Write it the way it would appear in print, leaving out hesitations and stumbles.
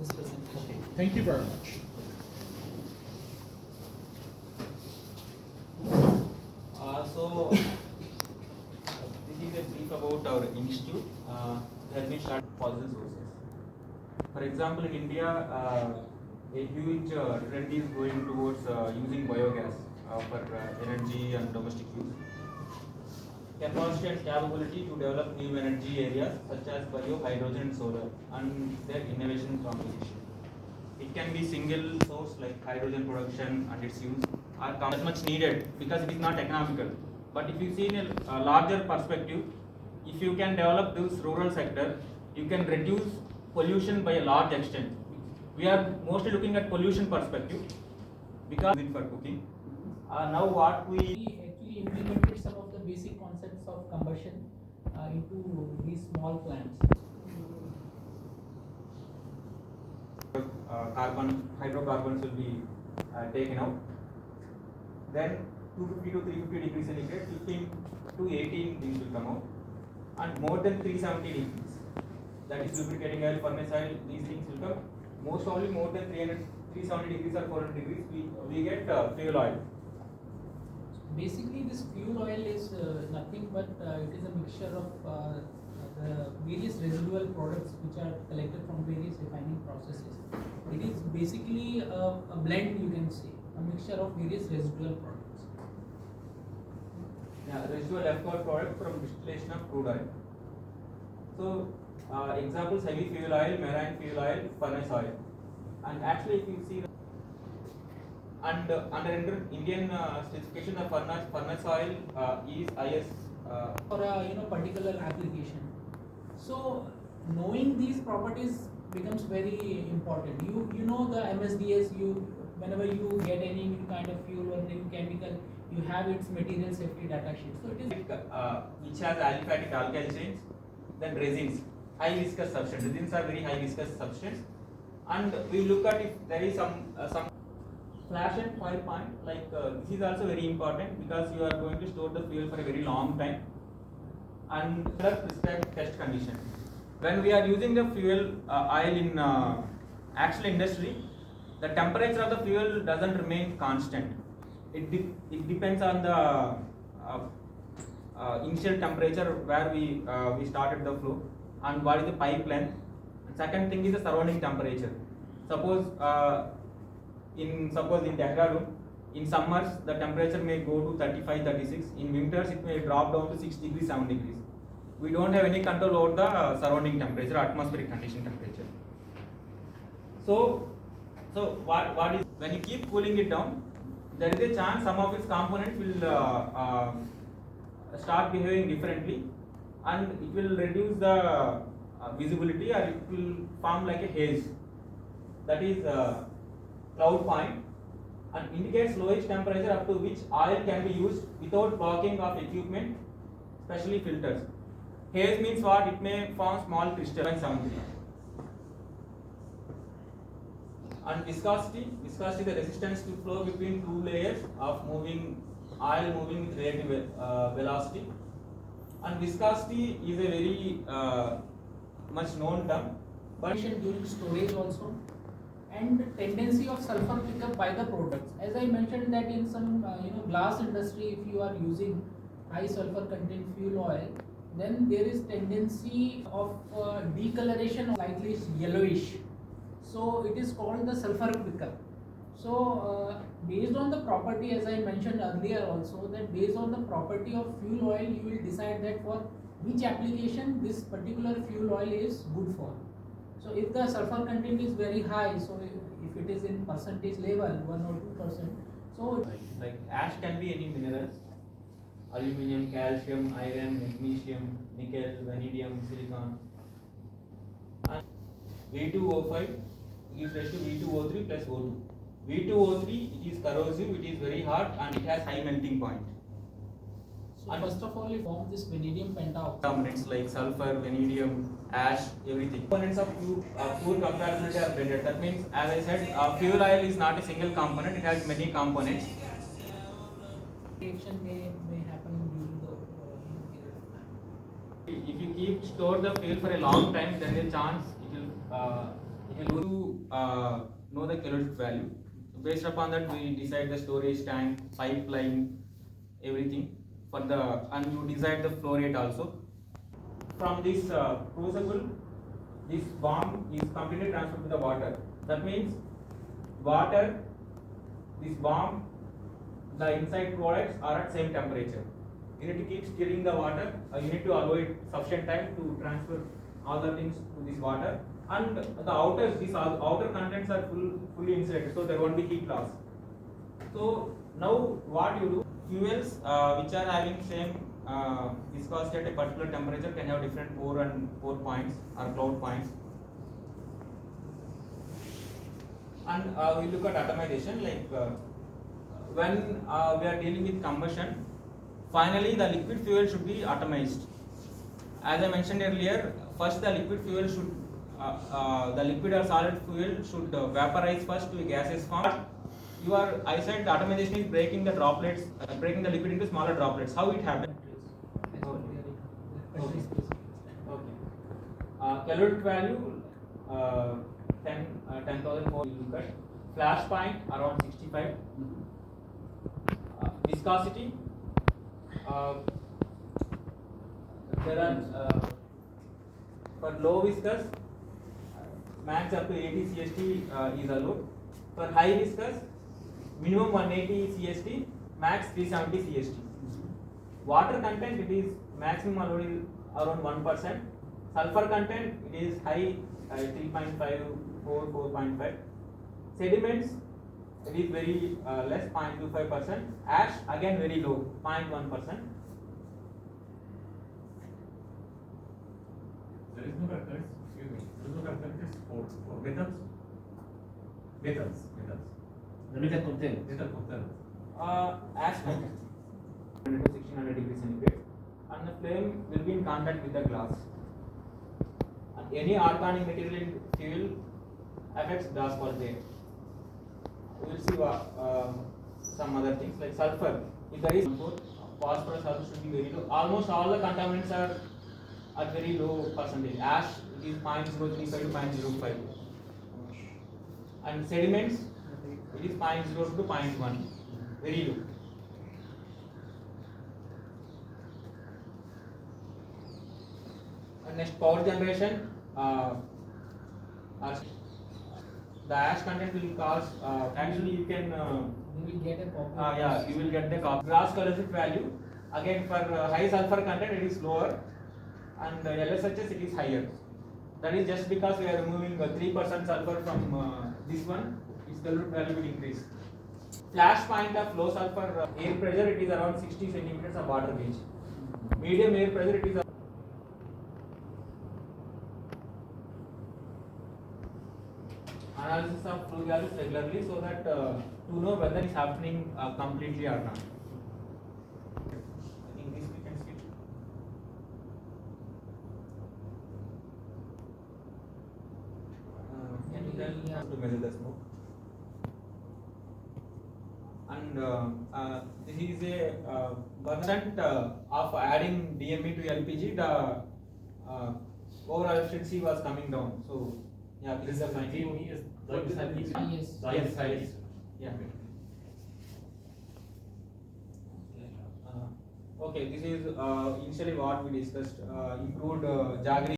this presentation. Okay, thank you very much. So, this is a brief about our institute. Let me start fossil sources. For example, in India, a huge trend is going towards using biogas for energy and domestic use. Capacity and capability to develop new energy areas such as bio, hydrogen, and solar, and their innovation competition. It can be single source like hydrogen production and its use are that much needed because it is not economical. But if you see in a larger perspective, if you can develop this rural sector, you can reduce pollution by a large extent. We are mostly looking at pollution perspective because it for cooking. Now what we We actually implemented some of the basic concepts of combustion into these small plants. hydrocarbons will be taken out. Then 250 to 350 degrees centigrade, 15 to 18 things will come out, and more than 370 degrees, that is lubricating oil, furnace oil, these things will come. Most probably more than 370 degrees or 400 degrees, we get fuel oil. Basically, this fuel oil is nothing but it is a mixture of the various residual products which are collected from various refining processes. It is basically a blend, you can say, a mixture of various residual products. Yeah, residual leftover product from distillation of crude oil. So, examples: heavy fuel oil, marine fuel oil, furnace oil. And actually, if you see, under Indian specification, the furnace oil is IS. For a particular application. So knowing these properties becomes very important. You know the MSDS. Whenever you get any new kind of fuel or new chemical, you have its material safety data sheet. So it is Which has aliphatic alkyl chains, then resins, high viscous substance. Resins are very high viscous substance, and we look at if there is some flash and fire point. Like this is also very important because you are going to store the fuel for a very long time, and prescribed test condition. When we are using the fuel oil in actual industry, the temperature of the fuel doesn't remain constant. It depends on the initial temperature where we started the flow and what is the pipe length. And second thing is the surrounding temperature. Suppose in Dehradun, in summers the temperature may go to 35, 36. In winters it may drop down to 6 degrees, 7 degrees. We don't have any control over the surrounding temperature, atmospheric condition temperature. So what is, when you keep cooling it down, there is a chance some of its components will start behaving differently, and it will reduce the visibility, or it will form like a haze. That is cloud point, and indicates lowest temperature up to which oil can be used without blocking of equipment, especially filters. Haze means what? It may form small crystalline sound. And viscosity is the resistance to flow between two layers of moving oil moving with relative velocity. And viscosity is a very much known term, but during storage also, and tendency of sulfur pickup by the products. As I mentioned that in some glass industry, if you are using high sulfur content fuel oil, then there is tendency of decoloration, slightly yellowish. So it is called the sulfur pickup. So based on the property, as I mentioned earlier also, that based on the property of fuel oil, you will decide that for which application this particular fuel oil is good for. So if the sulfur content is very high, so if it is in percentage level 1 or 2%, so like ash can be any minerals: aluminium, calcium, iron, magnesium, nickel, vanadium, silicon. And V2O5 is raised to V2O3 plus O2. V2O3, it is corrosive, it is very hot, and it has high melting point. So first of all, you form this vanadium pentaoxide. Components like sulfur, vanadium, ash, everything. Components of poor compatibility are blended. That means, as I said, fuel oil is not a single component; it has many components. Reaction may happen during the period of time. If you store the fuel for a long time, there is a chance we'll go to know the calorific value. Based upon that, we decide the storage tank, pipeline, everything for the, and you decide the flow rate also. From this crucible, this bomb is completely transferred to the water. That means water, this bomb, the inside products are at same temperature. You need to keep stirring the water. You need to allow it sufficient time to transfer all the things to this water. And the outer, these outer contents are fully insulated, so there won't be heat loss. So now what you do? Fuels which are having same viscosity at a particular temperature can have different pour points or cloud points. And we look at atomization, like when we are dealing with combustion, finally the liquid fuel should be atomized. As I mentioned earlier, first the liquid fuel should, the liquid or solid fuel should vaporize first to a gaseous form. I said the atomization is breaking the droplets, breaking the liquid into smaller droplets. How it happens? Calorific value 10,004 you look at. Flash point around 65. Viscosity. There are for low viscous max up to 80 CST is allowed. For high viscous minimum 180 CST, max 370 CST. Water content, it is maximum allowed is around 1%. Sulfur content, it is high 3.5, 4.5. Sediments, it is very less 0.25%. Ash again very low 0.1%. There is no reference, excuse me, there is no reference for metals. The metal content. Metal content. Ash content 100 to 1600 degrees centigrade, and the flame will be in contact with the glass. And any organic material in fuel affects glass quality. We will see some other things like sulfur. If there is phosphorus also should be very low. Almost all the contaminants are at very low percentage. Ash is 0.035 to 0.05. And sediments, it is 0.0 to 0.1, very low. And next, power generation. The ash content will cause, actually you can, You will get a copy. yeah, you will get the gross calorific value. Again, for high sulfur content, it is lower, and LSHS, it is higher. That is just because we are removing 3% sulfur from this one, its calorific value will increase. Flash point of low sulfur air pressure, it is around 60 centimeters of water gauge. Medium air pressure, it is analysis of flue gases regularly, so that to know whether it's happening completely or not. I think this we can skip. Can you tell how to measure the smoke? And this is a percent of adding DME to LPG, the overall efficiency was coming down. So yeah, this is the finding. DME is Yes. yes. Yeah. Okay, this is initially what we discussed. Improved Jaggery